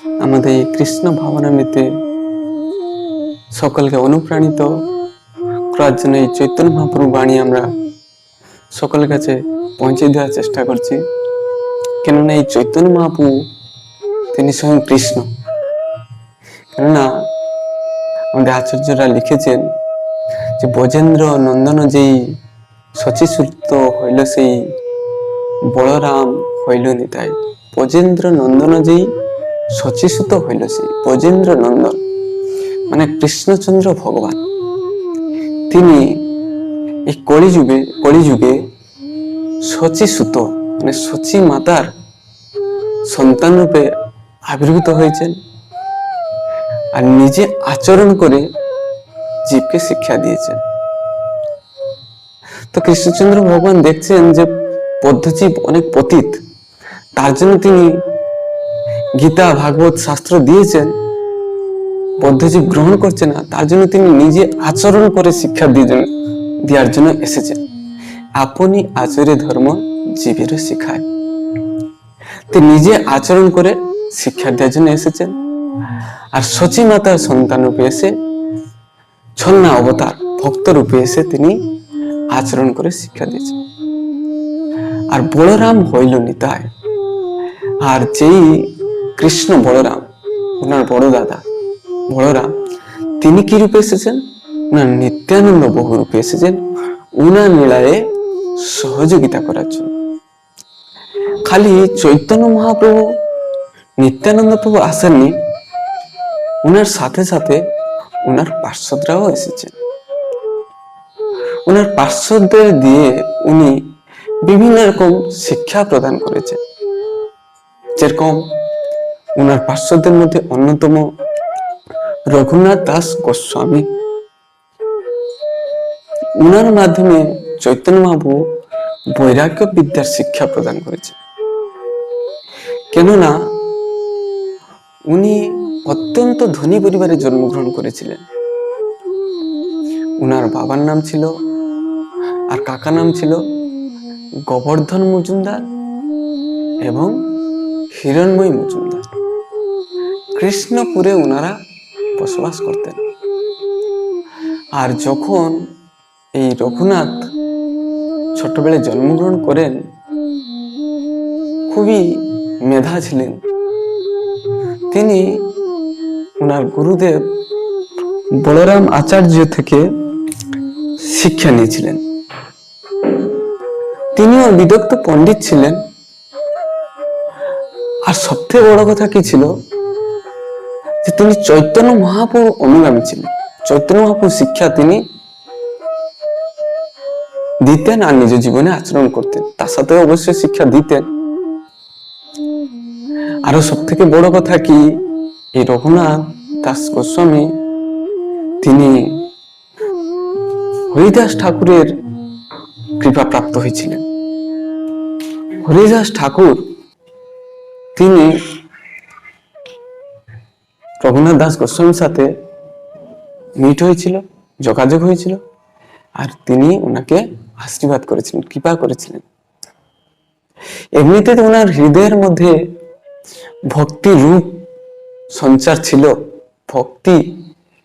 আমাদের এই কৃষ্ণ ভাবনামৃতে সকলকে অনুপ্রাণিত করার জন্য এই চৈতন্য মহাপ্রভু বাণী আমরা সকলের কাছে পৌঁছে দেওয়ার চেষ্টা করছি। কেননা এই চৈতন্য মহাপ্রভু তিনি স্বয়ং কৃষ্ণ। কেননা আমাদের আচার্যরা লিখেছেন যে ব্রজেন্দ্র নন্দন যেই শচীসূত হইল সেই বলরাম হইল নিতাই। ব্রজেন্দ্র নন্দন যেই শচীসূত হইল সেই ব্রজেন্দ্র নন্দন মানে কৃষ্ণচন্দ্র ভগবান, তিনি এই কলিযুগে শচীসূত মানে শচী মাতার সন্তান রূপে আবির্ভূত হয়েছেন আর নিজে আচরণ করে জীবকে শিক্ষা দিয়েছেন। তো কৃষ্ণচন্দ্র ভগবান দেখছেন যে পদ্ধজীব অনেক পতিত, তার জন্য তিনি গীতা ভাগবত শাস্ত্র দিয়েছেন, পদ্ধজীব গ্রহণ করছে না, তার জন্য তিনি নিজে আচরণ করে শিক্ষা দেওয়ার জন্য এসেছেন। আপনি আচরে ধর্ম জীবেরও শিখায়, তিনি নিজে আচরণ করে শিক্ষা দেওয়ার জন্য এসেছেন। আর শচী মাতার সন্তান রূপে এসে ছলনা অবতার ভক্ত রূপে এসে তিনি আচরণ করে শিক্ষা দিয়েছেন। আর বলরাম হইল নিতাই, আর যেই কৃষ্ণ বলরাম ওনার বড় দাদা বলরাম, তিনি কি রূপে এসেছেন না নিত্যানন্দ বহু রূপে এসেছেন উনার লীলায় সহযোগিতা করার জন্য। খালি চৈতন্য মহাপ্রভু নিত্যানন্দ প্রভু আসেননি, উনার সাথে সাথে উনার পার্শ্বদরাও এসেছেন। উনার পার্শ্বদের দিয়ে উনি বিভিন্ন রকম শিক্ষা প্রদান করেছেন। যেরকম উনার পার্শ্বদের মধ্যে অন্যতম রঘুনাথ দাস গোস্বামী, উনার মাধ্যমে চৈতন্য মহাপ্রভু বৈরাগ্য বিদ্যার শিক্ষা প্রদান করেছেন। কেননা উনি অত্যন্ত ধনী পরিবারে জন্মগ্রহণ করেছিলেন। উনার বাবার নাম ছিল আর কাকার নাম ছিল গোবর্ধন মজুমদার এবং হিরণময়ী মজুমদার। কৃষ্ণপুরে উনারা বসবাস করতেন। আর যখন এই রঘুনাথ ছোটবেলায় জন্মগ্রহণ করেন, খুবই মেধা ছিলেন। তিনি উনার গুরুদেব বলরাম আচার্য থেকে শিক্ষা নিয়েছিলেন। তিনিও বিদগ্ধ পণ্ডিত ছিলেন। আর সবথেকে বড় কথা কি ছিল যে তিনি চৈতন্য মহাপ্রভুর অনুগামী ছিলেন। চৈতন্য মহাপ্রভুর শিক্ষা তিনি দিতেন আর নিজ জীবনে আচরণ করতেন, তার সাথে অবশ্যই শিক্ষা দিতেন। আরো সব থেকে বড় কথা কি, এই রঘুনাথ দাস গোস্বামী তিনি হরিদাস ঠাকুরের কৃপা প্রাপ্ত হয়েছিলেন। হরিদাস ঠাকুর তিনি রঘুনাথ দাস গোস্বামীর সাথে মিট হয়েছিল, যোগাযোগ হয়েছিল, আর তিনি ওনাকে আশীর্বাদ করেছিলেন, কৃপা করেছিলেন। এমনিতে ওনার হৃদয়ের মধ্যে ভক্তি রূপ সঞ্চার ছিল, ভক্তি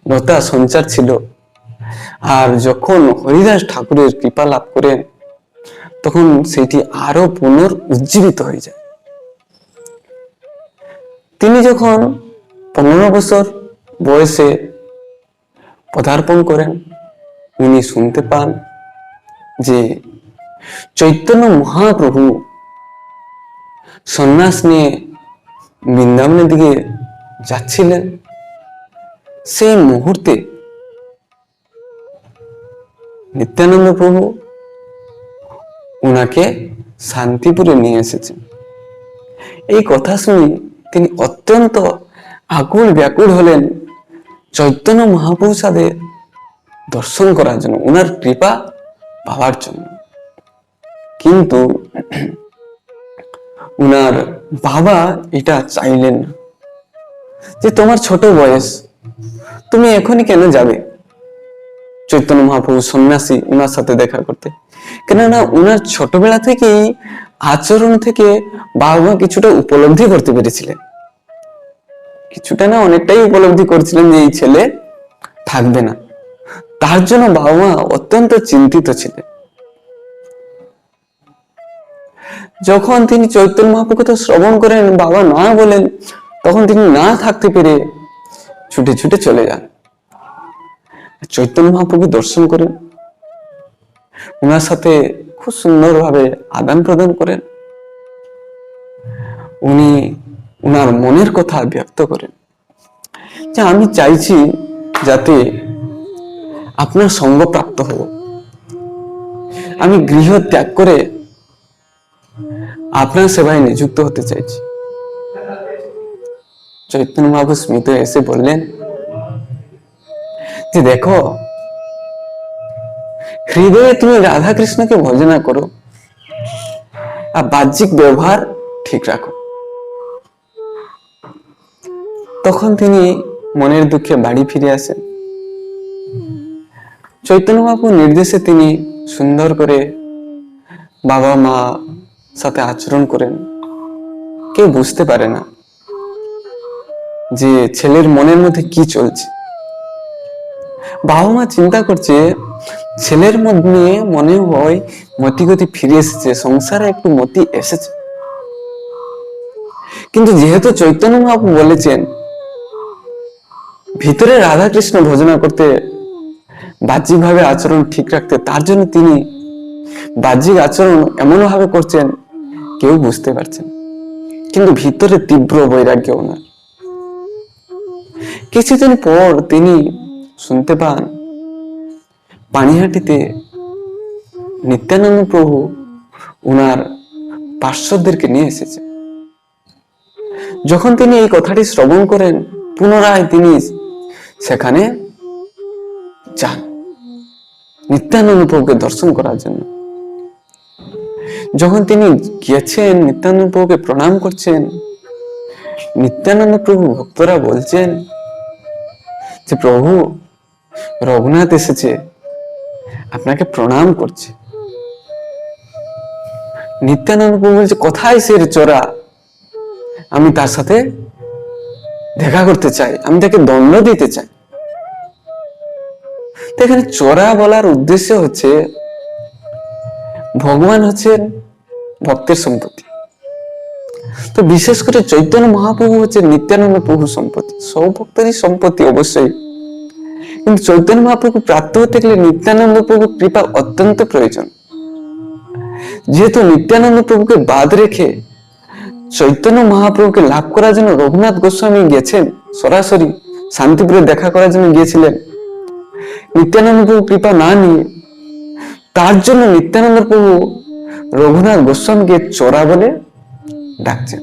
লতা সঞ্চার ছিল। আর যখন হরিদাস ঠাকুরের কৃপা লাভ করেন তখন সেটি আরো পুনরুজ্জীবিত হয়ে যায়। তিনি যখন 15 বছর বয়সে পদার্পণ করেন, উনি শুনতে পান যে চৈতন্য মহাপ্রভু সন্ন্যাস নিয়ে বৃন্দাবনের দিকে যাচ্ছিলেন। সেই মুহূর্তে নিত্যানন্দ প্রভু উনাকে শান্তিপুরে নিয়ে এসেছেন। এই কথা শুনে তিনি অত্যন্ত আকুল ব্যাকুল হলেন চৈতন্য মহাপ্রভুর সাথে দর্শন করার জন্য, উনার কৃপা পাওয়ার জন্য। কিন্তু উনার বাবা এটা চাইলেন না যে তোমার ছোট বয়স, তুমি এখনই কেন যাবে চৈতন্য মহাপ্রভু সন্ন্যাসী উনার সাথে দেখা করতে। কেননা উনার ছোটবেলা থেকেই আচরণ থেকে বাবা কিছুটা উপলব্ধি করতে পেরেছিলেন কিছুটা না অনেকটাই উপলব্ধি করছিলেন যে এই ছেলে থাকবে না। তার জন্য বাবা মা অত্যন্ত চিন্তিত ছিলেন। যখন তিনি চৈতন্য মহাপ্রভুর কথা শ্রবণ করেন, বাবা না বলেন, তখন তিনি না থাকতে পেরে ছুটে ছুটে চলে যান। চৈতন্য মহাপ্রভু দর্শন করেন, ওনার সাথে খুব সুন্দরভাবে আদান প্রদান করেন। উনি ওনার মনের কথা ব্যক্ত করেন যে আমি চাইছি যাতে আপনার সঙ্গ প্রাপ্ত হব, আমি গৃহ ত্যাগ করে আপনার সেবায় নিযুক্ত হতে চাইছি। চৈতন্য মহাপ্রভু স্মিত এসে বললেন যে দেখো, হৃদয়ে তুমি রাধা কৃষ্ণকে ভজনা করো আর বাহ্যিক ব্যবহার ঠিক রাখো। তখন তিনি মনের দুঃখে বাড়ি ফিরে আসেন। চৈতন্য মহাপ্রভুর নির্দেশে তিনি সুন্দর করে বাবা মা সাথে আচরণ করেন। কেউ বুঝতে পারে না যে ছেলের মনের মধ্যে কি চলছে। বাবা মা চিন্তা করছে ছেলের মধ্যে মনে হয় মতিগতি ফিরে এসেছে, সংসারে একটু মতি এসেছে। কিন্তু যেহেতু চৈতন্য মহাপ্রভু বলেছেন ভিতরে রাধা কৃষ্ণ ভজনা করতে, বাহ্যিক ভাবে আচরণ ঠিক রাখতে, তার জন্য তিনি বাহ্যিক আচরণ এমন ভাবে করছেন কেউ বুঝতে পারছেন, কিন্তু ভিতরে তীব্র বৈরাগ্য ওনার। কিছুদিন পর তিনি শুনতে পান পানিহাটিতে নিত্যানন্দ প্রভু ওনার পার্শ্বদেরকে নিয়ে এসেছে। যখন তিনি এই কথাটি শ্রবণ করেন, পুনরায় তিনি সেখানে যান নিত্যানন্দ প্রভুকে দর্শন করার জন্য। যখন তিনি গিয়েছেন, নিত্যানন্দ প্রভুকে প্রণাম করছেন, নিত্যানন্দ প্রভু ভক্তরা বলছেন যে প্রভু রঘুনাথ এসেছে, আপনাকে প্রণাম করছে। নিত্যানন্দ প্রভু বলছে কোথায় সে চোরা, আমি তার সাথে দেখা করতে চাই, আমি তাকে দণ্ড দিতে চাই। তো এখানে চোরা বলার উদ্দেশ্য হচ্ছে ভগবান হচ্ছেন ভক্তের সম্পত্তি। তো বিশেষ করে চৈতন্য মহাপ্রভু হচ্ছে নিত্যানন্দ প্রভু সম্পত্তি, সব ভক্তেরই সম্পত্তি অবশ্যই, কিন্তু চৈতন্য মহাপ্রভু প্রাপ্ত হতে গেলে নিত্যানন্দ প্রভুর কৃপা অত্যন্ত প্রয়োজন। যেহেতু নিত্যানন্দ প্রভুকে বাদ রেখে চৈতন্য মহাপ্রভুকে লাভ করার জন্য রঘুনাথ গোস্বামী গেছেন, সরাসরি শান্তিপুরে দেখা করার জন্য গিয়েছিলেন, নিত্যানন্দ প্রভু কৃপা না নিয়ে, তার জন্য নিত্যানন্দ প্রভু রঘুনাথ গোস্বামীকে চোরা বলে ডাকছেন।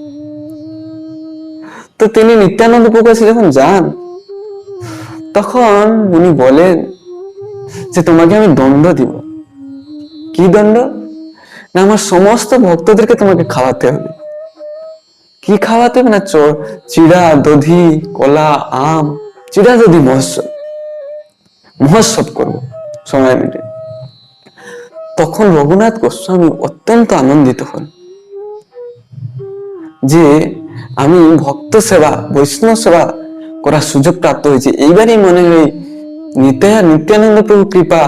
তো তিনি নিত্যানন্দ প্রভুর কাছে যখন যান, তখন উনি বলেন যে তোমাকে আমি দণ্ড দিব। কি দণ্ড? না, আমার সমস্ত ভক্তদেরকে তোমাকে খাওয়াতে হবে। কি খাওয়াতে হবে? না, চিড়া, দধি, কলা, আম, চিড়া, দধি মহোৎসব করবো সময় মিলে। তখন রঘুনাথ গোস্বামী অত্যন্ত আনন্দিত হন যে আমি ভক্ত সেবা, বৈষ্ণব সেবা করার সুযোগ প্রাপ্ত হয়েছে। এইবারই মনে হয় নিত্যানন্দ প্রভু কৃপা,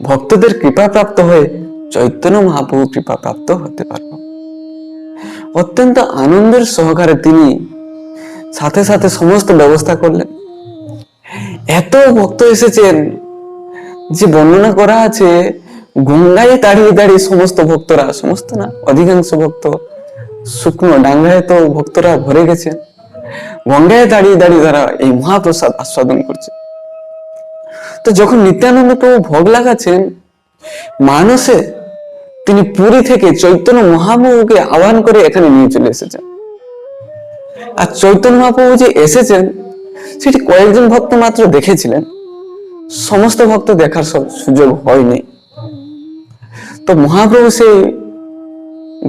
ভক্তদের কৃপা প্রাপ্ত হয়ে চৈতন্য মহাপ্রভু কৃপা প্রাপ্ত হতে পারব। অত্যন্ত আনন্দের সহকারে তিনি সাথে সাথে সমস্ত ব্যবস্থা করলেন। এত ভক্ত এসেছেন যে বর্ণনা করা আছে গঙ্গায় দাঁড়িয়ে দাঁড়িয়ে সমস্ত ভক্তরা, সমস্ত না অধিকাংশ ভক্ত, শুকনো ডাঙ্গায় তো ভক্তরা ভরে গেছেন, গঙ্গায় দাঁড়িয়ে দাঁড়িয়ে তারা এই মহাপ্রসাদ আস্বাদন করছে। তো যখন নিত্যানন্দ প্রভু ভোগ লাগাচ্ছেন মানসে, তিনি পুরী থেকে চৈতন্য মহাপ্রভুকে আহ্বান করে এখানে নিয়ে চলে এসেছেন। আর চৈতন্য মহাপ্রভু যে এসেছেন সেটি কয়েকজন ভক্ত মাত্র দেখেছিলেন, সমস্ত ভক্ত দেখার সুযোগ হয়নি। তো মহাপ্রভু সে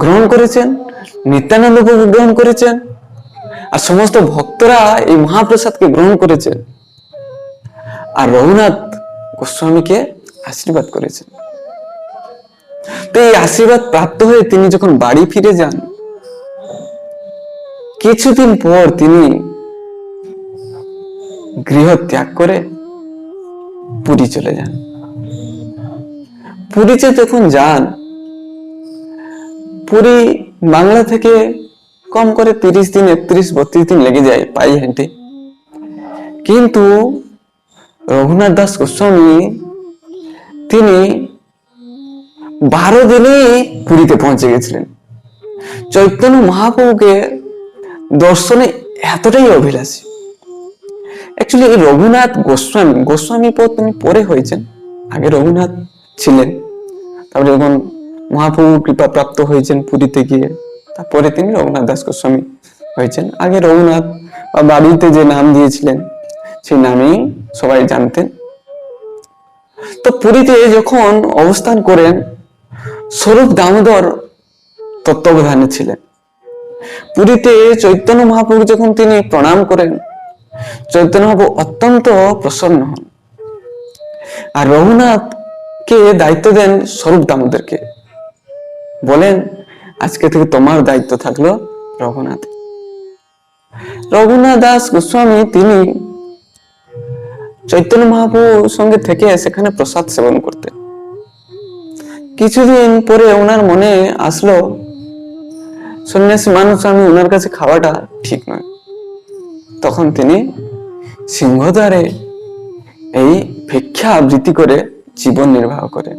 গ্রহণ করেছেন, নিত্যানন্দ প্রভু গ্রহণ করেছেন, আর সমস্ত ভক্তরা এই মহাপ্রসাদকে গ্রহণ করেছেন, আর রঘুনাথ গোস্বামীকে আশীর্বাদ করেছেন। তো এই আশীর্বাদ প্রাপ্ত হয়ে তিনি যখন বাড়ি ফিরে যান, কিছুদিন পর তিনি গৃহ ত্যাগ করে পুরী চলে যান। পুরীতে যখন যান, পুরী বাংলা থেকে কম করে 30 দিন, 31-32 দিন লেগে যায় পায়ে হেঁটে। কিন্তু রঘুনাথ দাস গোস্বামী তিনি 12 দিনেই পুরীতে পৌঁছে গেছিলেন। চৈতন্য মহাপ্রভুকে দর্শনে এতটাই অভিলাষী। অ্যাকচুয়ালি এই রঘুনাথ গোস্বামী পদ তিনি পরে হয়েছেন, আগে রঘুনাথ ছিলেন। তারপরে যখন মহাপ্রভু কৃপা প্রাপ্ত হয়েছেন পুরীতে গিয়ে, তারপরে তিনি রঘুনাথ দাস গোস্বামী হয়েছেন। আগে রঘুনাথ বা বাড়িতে যে নাম দিয়েছিলেন সেই নামেই সবাই জানতেন। তো পুরীতে যখন অবস্থান করেন, স্বরূপ দামোদর তত্ত্বাবধানে ছিলেন। পুরীতে চৈতন্য মহাপ্রভু যখন তিনি প্রণাম করেন, চৈতন্য মহাপ্রভু অত্যন্ত প্রসন্ন হন আর রঘুনাথকে দায়িত্ব দেন স্বরূপ দামোদরকে, বলেন আজকে থেকে তোমার দায়িত্ব থাকলো রঘুনাথ। রঘুনাথ দাস গোস্বামী তিনি চৈতন্য মহাপ্রভুর সঙ্গে থেকে সেখানে প্রসাদ সেবন করতেন। কিছুদিন পরে ওনার মনে আসলো সন্ন্যাসী মানুষ, আমি ওনার কাছে খাওয়াটা ঠিক নয়। তখন তিনি সিংহদ্বারে এই ভিক্ষা আবৃত্তি করে জীবন নির্বাহ করেন।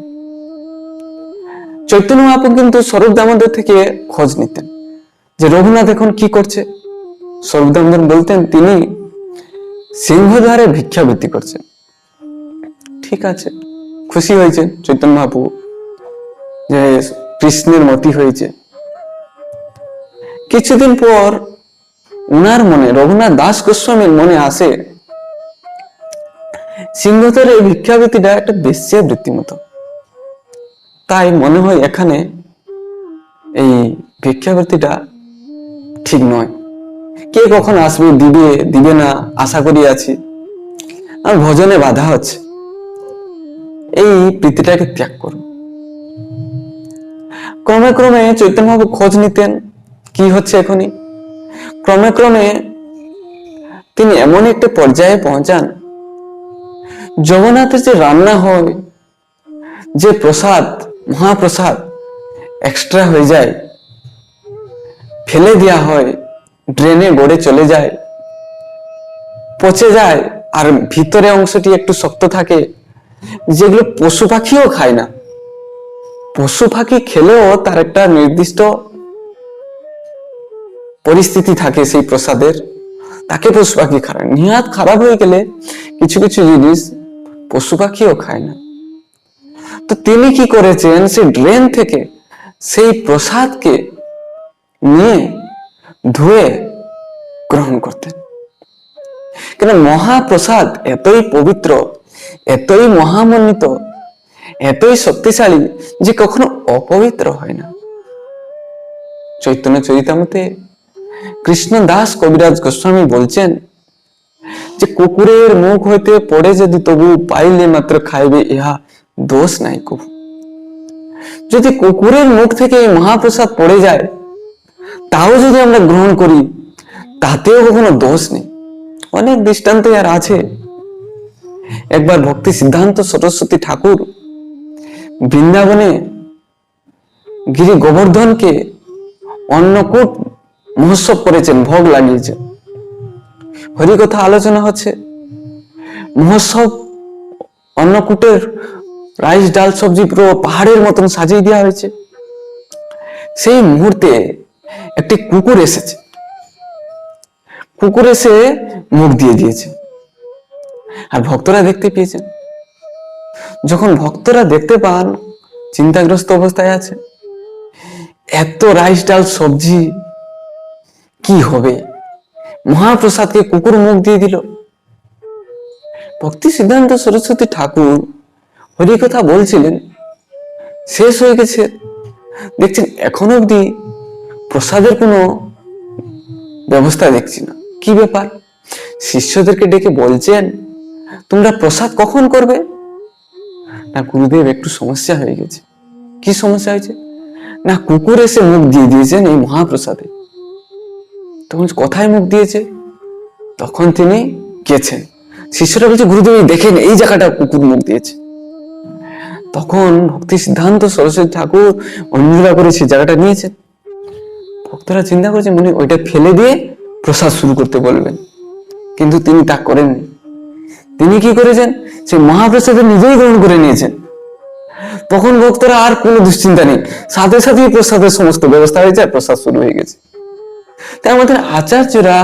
চৈতন্য মহাপ্রভু কিন্তু স্বরূপ দামোদর থেকে খোঁজ নিতেন যে রঘুনাথ এখন কি করছে। স্বরূপ দামোদর বলতেন তিনি সিংহদ্বারে ভিক্ষাবৃত্তি করছেন। ঠিক আছে, খুশি হয়েছে চৈতন্য মহাপ্রভু যে কৃষ্ণের মতি হয়েছে। কিছুদিন পর উনার মনে, রঘুনাথ দাস গোস্বামীর মনে আসে সিংহদ্বারে এই ভিক্ষাবৃত্তিটা একটা বেশ্যাবৃত্তির মতো। তাই মনে হয় এখানে এই ভিক্ষাবৃত্তিটা ঠিক নয়। কে কখন আসবে, দিবে না আশা করি আছি, আর ভজনে বাধা হচ্ছে, এই প্রীতিটাকে ত্যাগ করুন। ক্রমে ক্রমে চৈতন্য মহাপ্রভু খোঁজ নিতেন কি হচ্ছে এখনই। ক্রমে ক্রমে তিনি এমন একটা পর্যায়ে পৌঁছান, জগন্নাথের যে রান্না হয়, যে প্রসাদ, মহাপ্রসাদ এক্সট্রা হয়ে যায়, ফেলে দেওয়া হয়, ড্রেনে গড়ে চলে যায়, পচে যায়, আর ভিতরে অংশটি একটু শক্ত থাকে, যেগুলো পশু পাখিও খায় না। পশু পাখি খেলেও তার একটা নির্দিষ্ট পরিস্থিতি থাকে সেই প্রসাদের, তাকে পশু পাখি খায়। নিহাত খারাপ হয়ে গেলে কিছু কিছু জিনিস পশু পাখিও খায় না। তো তিনি কি করেছেন, সেই ড্রেন থেকে সেই প্রসাদকে নিয়ে ধুয়ে গ্রহণ করতেন। কেন, মহাপ্রসাদ এতই পবিত্র, এতই মহামন্বিত, এতই শক্তিশালী যে কখনো অপবিত্র হয় না। চৈতন্য চরিতামৃতে কৃষ্ণ দাস কবিরাজ গোস্বামী বলছেন যে কুকুরের মুখ হইতে পড়ে যদি তবু পাইলে মাত্র খাইবে, ইহা দোষ নাই কবু। যদি কুকুরের মুখ থেকে এই মহাপ্রসাদ পড়ে যায়, তাও যদি আমরা গ্রহণ করি, তাতেও কখনো দোষ নেই। অনেক দৃষ্টান্ত আর আছে। একবার ভক্তি সিদ্ধান্ত সরস্বতী ঠাকুর বৃন্দাবনে গিরি গোবর্ধনকে অন্নকূট মহোৎসব করেছেন, ভোগ লাগিয়েছেন, হরিকথা আলোচনা হচ্ছে। মহোৎসব, অন্নকূটের রাইস ডাল সবজি পুরো পাহাড়ের মতন সাজিয়ে দেওয়া হয়েছে। সেই মুহূর্তে একটি কুকুর এসেছে, কুকুর এসে মুখ দিয়ে দিয়েছে, আর ভক্তরা দেখতে পেয়েছেন। যখন ভক্তরা দেখতে পান চিন্তাগ্রস্ত অবস্থায় আছে, এত রাইস ডাল সবজি কি হবে, মহাপ্রসাদকে কুকুর মুখ দিয়ে দিল। ভক্তি সিদ্ধান্ত সরস্বতী ঠাকুর হরিকথা বলছিলেন, শেষ হয়ে গেছে, দেখছেন এখনো অব্দি প্রসাদের কোনো ব্যবস্থা দেখছি না। কি ব্যাপার? শিষ্যদেরকে ডেকে বলছেন, তোমরা প্রসাদ কখন করবে? না গুরুদেব, একটু সমস্যা হয়ে গেছে। কি সমস্যা হয়েছে? না কুকুর এসে মুখ দিয়ে দিয়েছেন এই মহাপ্রসাদে। তখন কোথায় মুখ দিয়েছে? তখন তিনি গেছেন, শিষ্যরা বলছে গুরুদেব এই দেখেন এই জায়গাটা কুকুর মুখ দিয়েছে। তখন ভক্তি সিদ্ধান্ত সরস্বতী ঠাকুর অনুমোদন করে সেই জায়গাটা নিয়েছেন। ভক্তরা চিন্তা করেছে মনে ওইটা ফেলে দিয়ে প্রসাদ শুরু করতে বলবেন, কিন্তু তিনি তা করেননি। তিনি কি করেছেন, সেই মহাপ্রসাদের নিজেই গ্রহণ করে নিয়েছেন। তখন ভক্তরা আর কোনো দুশ্চিন্তা নেই, সাথে সাথেই প্রসাদের সমস্ত ব্যবস্থা হয়েছে আর প্রসাদ শুরু হয়ে গেছে। তাই আমাদের আচার্যরা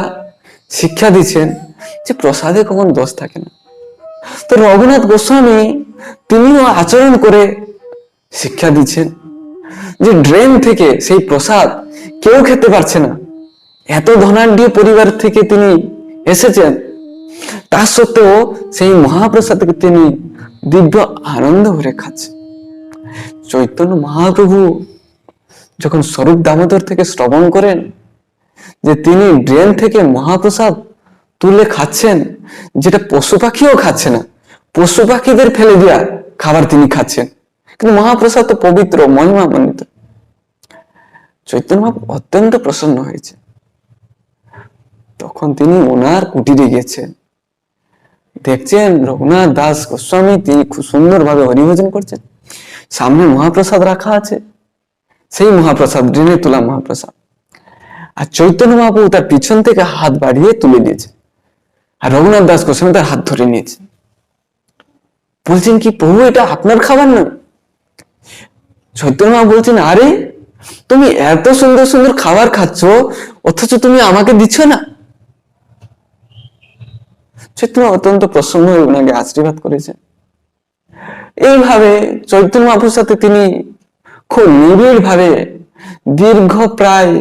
শিক্ষা দিচ্ছেন যে প্রসাদে কখন দোষ থাকে না। তো রঘুনাথ গোস্বামী তিনিও আচরণ করে শিক্ষা দিচ্ছেন যে ড্রেন থেকে সেই প্রসাদ কেউ খেতে পারছে না, এত ধনাঢ্য পরিবার থেকে তিনি এসেছেন, তা সত্ত্বেও সেই মহাপ্রসাদকে তিনি দিব্য আনন্দ ভরে খাচ্ছেন। চৈতন্য মহাপ্রভু যখন স্বরূপ দামোদর থেকে শ্রবণ করেন যে তিনি ড্রেন থেকে মহাপ্রসাদ তুলে খাচ্ছেন, যেটা পশু পাখিও খাচ্ছে না, পশু পাখিদের ফেলে দেওয়া খাবার তিনি খাচ্ছেন, কিন্তু মহাপ্রসাদ তো পবিত্র মহিমা মণ্ডিত। চৈতন্য মহাপ্রভু অত্যন্ত প্রসন্ন হয়েছে। তখন তিনি ওনার কুটিরে গেছেন, দেখছেন রঘুনাথ দাস গোস্বামী তিনি খুব সুন্দরভাবে হরিভোজন করছেন, সামনে মহাপ্রসাদ রাখা আছে, সেই মহাপ্রসাদ ড্রেনে তোলা মহাপ্রসাদ, আর চৈতন্য মহাপ্রভু তার পিছন থেকে হাত বাড়িয়ে তুলে নিয়েছে, আর রঘুনাথ দাস গোস্বামী তার হাত ধরে নিয়েছে। বলছেন কি প্রভু এটা আপনার খাবার নয়? চৈতন্য মহাপ্রভু বলছেন আরে তুমি এত সুন্দর সুন্দর খাবার খাচ্ছ অথচ তুমি আমাকে দিচ্ছ না। চৈতন্য অত্যন্ত প্রসন্ন হয়ে ওনাকে আশীর্বাদ করেছেন। এইভাবে চৈতন্য মহাপ্রভুর সাথে তিনি খুব নিবিড় ভাবে দীর্ঘ প্রায়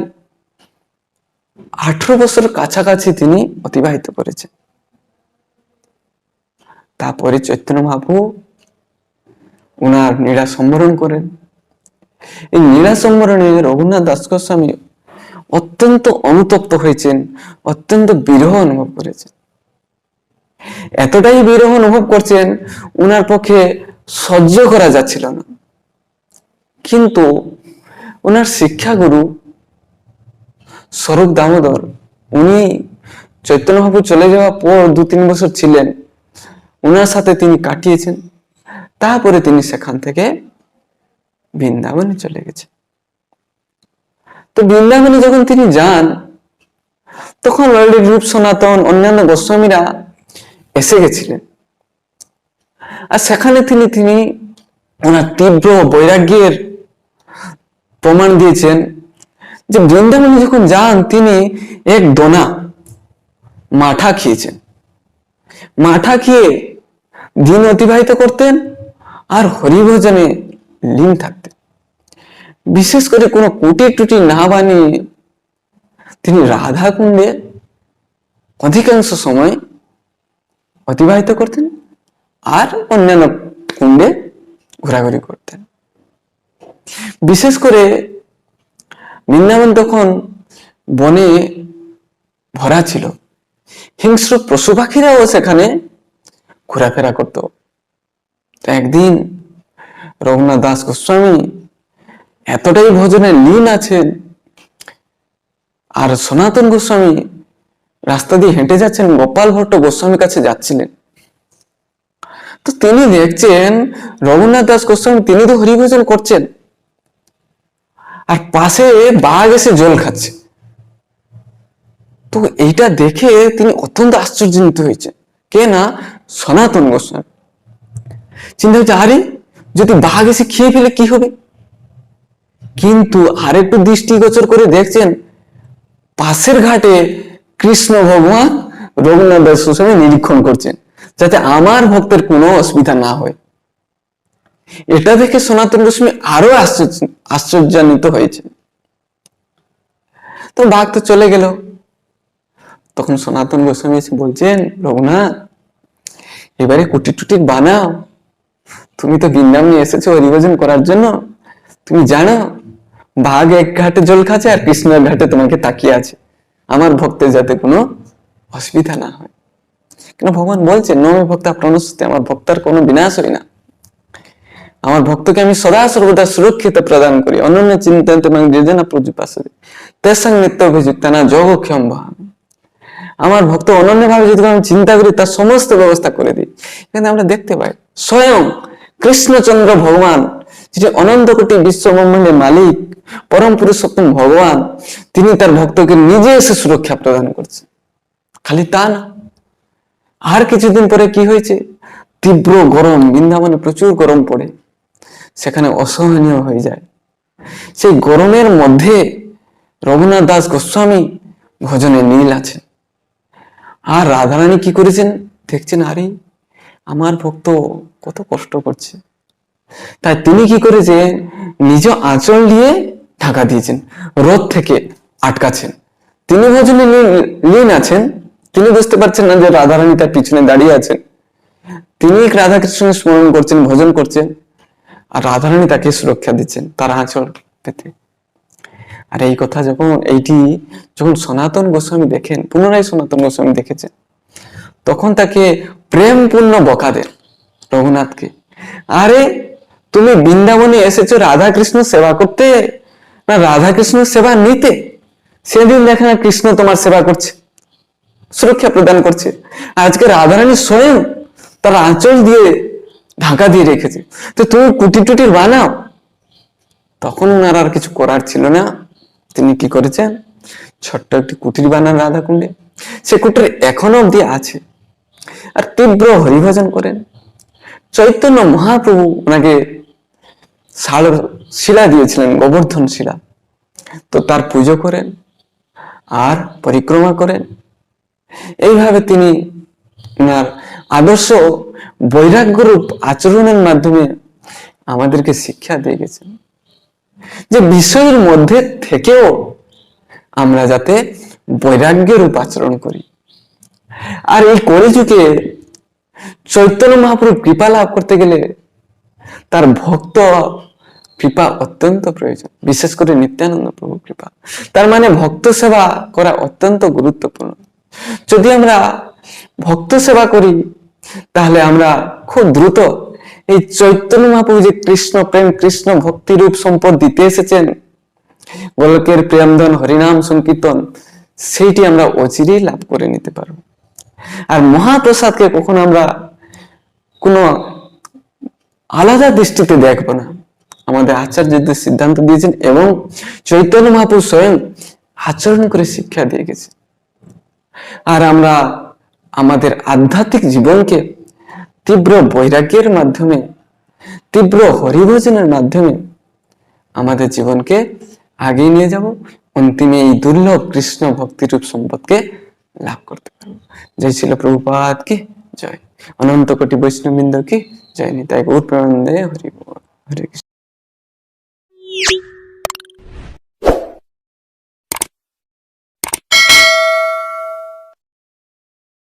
18 বছর কাছাকাছি তিনি অতিবাহিত করেছেন। তারপরে চৈতন্য মহাপ্রভু ওনার নীড়া সম্বরণ করেন। এই নীড়া সম্বরণে রঘুনাথ দাস গোস্বামী অত্যন্ত অনুতপ্ত হয়েছেন, অত্যন্ত বিরহ অনুভব করেছেন। এতটাই বিরহ অনুভব করছেন ওনার পক্ষে সহ্য করা যাচ্ছিল না। কিন্তু ওনার শিক্ষাগুরু স্বরূপ দামোদর উনি চৈতন্য মহাপ্রভু চলে যাওয়ার পর 2-3 বছর ছিলেন, ওনার সাথে তিনি কাটিয়েছেন। তারপরে তিনি সেখান থেকে বৃন্দাবনে চলে গেছেন। তো বৃন্দাবনে যখন তিনি যান তখন অলরেডি রূপ সনাতন অন্যান্য গোস্বামীরা এসে গেছিলেন, আর সেখানে তিনি ওনার তীব্র বৈরাগ্যের প্রমাণ দিয়েছেন যে বৃন্দাবনে যখন যান তিনি এক দোনা মাঠা খেয়েছেন, মাঠা খেয়ে দিন অতিবাহিত করতেন আর হরিভজনে লীন থাকতেন। বিশেষ করে কোনো কুটি টুটি না বানিয়ে তিনি রাধা কুণ্ডে অধিকাংশ সময় অতিবাহিত করতেন আর অন্যান্য কুণ্ডে ঘোরাঘুরি করতেন। বিশেষ করে বৃন্দাবন তখন বনে ভরা ছিল, হিংস্র পশু পাখিরাও সেখানে ঘোরাফেরা করত। একদিন রঘুনাথ দাস গোস্বামী এতটাই ভজনে লীন আছেন আর সনাতন গোস্বামী রাস্তা দিয়ে হেঁটে যাচ্ছেন, গোপাল ভট্ট গোস্বামীর কাছে যাচ্ছিলেন। তো তিনি দেখছেন রঘুনাথ দাস গোস্বামী তিনি তো হরিভজন করছেন আর পাশে বাঘ এসে জল খাচ্ছে। তো এইটা দেখে তিনি অত্যন্ত আশ্চর্যান্বিত হয়েছে, কে না সনাতন গোস্বামী। চিন্তা হচ্ছে আরে যদি বাঘ এসে খেয়ে ফেলে কি হবে, কিন্তু আরেকটু দৃষ্টিগোচর করে দেখছেন পাশের ঘাটে কৃষ্ণ ভগবান রঘুনাথ দাস গোস্বামী নিরীক্ষণ করছেন যাতে আমার ভক্তের কোনো অসুবিধা না হয়। এটা দেখে সনাতন গোস্বামী আরো আশ্চর্যান্বিত হয়েছে। তো বাঘ তো চলে গেল। তখন সনাতন গোস্বামী এসে বলছেন রঘুনাথ এবারে কুটি টুটি বানাও, তুমি তো বৃন্দাবনে এসেছো হরিভজন করার জন্য, তুমি জানো বাঘ এক ঘাটে জল খাচ্ছে আর কৃষ্ণ এক ঘাটে তোমাকে তাকিয়ে আছে, আমার ভক্তের যাতে কোনো অসুবিধা না হয়। কেন ভগবান বলছেন নমে ভক্তা প্রণস্তে, আমার ভক্তার কোনো বিনাশ হয় না, আমার ভক্তকে আমি সদা সর্বদা সুরক্ষিত প্রদান করি। অনন্য চিন্তন এবং যোজনা প্রযুপাসে তেসং নিত্য অভিযুক্ত না যোগক্ষম ভাব। আমার ভক্ত অনন্যভাবে যদি আমি চিন্তা করি, তার সমস্ত ব্যবস্থা করে দিই। এখানে আমরা দেখতে পাই স্বয়ং কৃষ্ণচন্দ্র ভগবান, যিনি অনন্ত কোটি বিশ্ব ব্রহ্মাণ্ডের মালিক, পরম পুরুষোত্তম ভগবান, তিনি তার ভক্তকে নিজে এসে সুরক্ষা প্রদান করছেন। খালি তা না, আর কিছুদিন পরে কি হয়েছে, তীব্র গরম, বৃন্দাবনে প্রচুর গরম পড়ে, সেখানে অসহনীয় হয়ে যায়। সেই গরমের মধ্যে রঘুনাথ দাস গোস্বামী ভজনে নীল আছেন, আর রাধারানী কি করেছেন দেখছেন, আরে আমার ভক্ত কত কষ্ট করছে, তাই তিনি কি করেছেন, নিজ আঁচল দিয়ে ঢাকা দিয়েছেন, রোদ থেকে আটকাছেন। তিনি ভজনে লীন আছেন, তিনি বুঝতে পারছেন না যে রাধারানী তার পিছনে দাঁড়িয়ে আছেন। তিনি রাধাকৃষ্ণের স্মরণ করছেন, ভজন করছেন, আর রাধারানী তাকে সুরক্ষা দিচ্ছেন তার আঁচল পেতে। আর এই কথা যখন সনাতন গোস্বামী দেখেন, পুনরায় সনাতন গোস্বামী দেখেছেন, তখন তাকে প্রেমপূর্ণ বকা দেন রঘুনাথকে, আরে তুমি বৃন্দাবনে এসেছো রাধাকৃষ্ণ সেবা করতে না রাধাকৃষ্ণ সেবা নিতে? সেদিন দেখে না কৃষ্ণ তোমার সেবা করছে, সুরক্ষা প্রদান করছে, আজকে রাধারানী স্বয়ং তার আঁচল দিয়ে ঢাকা দিয়ে রেখেছে, তো তুমি কুটি টুটির বানাও। তখন ওনার আর কিছু করার ছিল না, তিনি কি করেছেন, ছোট্ট একটি কুটির বানান রাধাকুণ্ডে, সে কুটির এখনো অব্দি আছে, আর তীব্র হরিভজন করেন। চৈতন্য মহাপ্রভু ওনাকে শিলা দিয়েছিলেন, গোবর্ধন শিলা, তো তার পুজো করেন আর পরিক্রমা করেন। এইভাবে তিনি ওনার আদর্শ বৈরাগ্যরূপ আচরণের মাধ্যমে আমাদেরকে শিক্ষা দিয়ে গেছেন, যে বিষয়ের মধ্যে থেকেও আমরা যাতে বৈরাগ্যের রূপ আচরণ করি। আর এই কলিযুগে চৈতন্য মহাপ্রভু কৃপা লাভ করতে গেলে তার ভক্ত কৃপা অত্যন্ত প্রয়োজন, বিশেষ করে নিত্যানন্দ প্রভু কৃপা। তার মানে ভক্ত সেবা করা অত্যন্ত গুরুত্বপূর্ণ। যদি আমরা ভক্ত সেবা করি, তাহলে আমরা খুব দ্রুত এই চৈতন্য মহাপ্রভু যে কৃষ্ণ প্রেম, কৃষ্ণ ভক্তি রূপ সম্পদ দিতে এসেছেন, গোলকের প্রেমধন হরিনাম সংকীর্তন, সেইটি আমরা অচিরেই লাভ করে নিতে পারবো। আর মহাপ্রসাদকে কখনো আমরা কোনো আলাদা দৃষ্টিতে দেখবো না। আমাদের আচার্যদের সিদ্ধান্ত দিয়েছেন এবং চৈতন্য মহাপ্রভু স্বয়ং আচরণ করে শিক্ষা দিয়ে গেছে। আর আমরা আমাদের আধ্যাত্মিক জীবনকে তীব্র বৈরাগ্যের মাধ্যমে, তীব্র হরিভজনের মাধ্যমে আমাদের জীবনকে আগিয়ে নিয়ে যাব, অন্তিমে এই দুর্লভ কৃষ্ণ ভক্তিরূপ সম্পদকে লাভ করতে পারবো। জয় ছিল প্রভুপাদ কি জয়, অনন্ত কোটি বৈষ্ণববৃন্দ কি জয়, নিতাই গৌর প্রেমানন্দে হরি বল, হরে কৃষ্ণ।